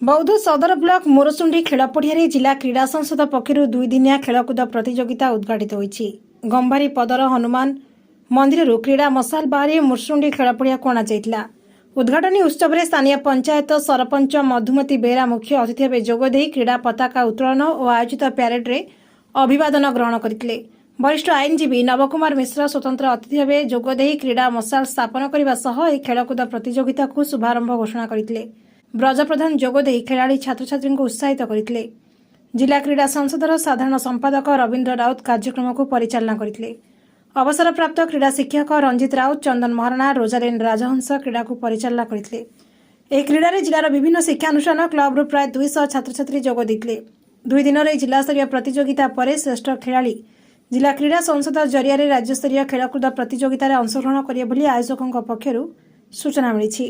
बौद्ध सदर ब्लॉक मोरसुंडी खेल पड़िया जिला क्रीड़ा संसद पक्षर दुईदिनिया खेलकूद प्रतियोगिता उद्घाटित होईछि। गंभारी पदर हनुमान मंदिर क्रीड़ा मसाल बाहरी मोरसुंडी खेल पड़िया अणाଯାଇଥିଲା। उद्घाटनी उत्सव में स्थानीय पंचायत सरपंच मधुमती बेहरा मुख्य अतिथि भाव जोगदे क्रीड़ा पताका उत्तोलन और आयोजित प्यारेड रे अभिवादन ग्रहण करथिले। वरिष्ठ आईनजीवी नवकुमार मिश्र स्वतंत्र अतिथि भाव जोगदे क्रीड़ा मसाल स्थापन करने सह यह खेलकूद प्रतियोगिता को शुभारंभ घोषणा करथिले। ब्रजप्रधान जोगदे खेलाड़ी छात्र छात्री को उत्साहित करथिले। जिला क्रीड़ा संसदर साधारण संपादक रवीन्द्र राउत कार्यक्रम को परिचालना करथिले। अवसरप्राप्त क्रीड़ा शिक्षक रंजित राउत, चंदन महाराणा, रोजालिन राजहंस क्रीड़ा को परिचालना करथिले। ଏହି କ୍ରୀଡ଼ାରେ ଜିଲ୍ଲାର ବିଭିନ୍ନ ଶିକ୍ଷାନୁଷ୍ଠାନ କ୍ଲବରୁ ପ୍ରାୟ 200 ଛାତ୍ରଛାତ୍ରୀ ଯୋଗ ଦେଇଥିଲେ। 2 ଦିନର ଏହି ଜିଲ୍ଲାସ୍ତରୀୟ ପ୍ରତିଯୋଗିତା ପରେ ଶ୍ରେଷ୍ଠ ଖେଳାଳି ଜିଲ୍ଲା କ୍ରୀଡ଼ା ସଂସଦ ଜରିଆରେ ରାଜ୍ୟସ୍ତରୀୟ ଖେଳକୁଦ ପ୍ରତିଯୋଗିତାରେ ଅଂଶଗ୍ରହଣ କରିବେ ବୋଲି ଆୟୋଜକଙ୍କ ପକ୍ଷରୁ ସୂଚନା ମିଳିଛି।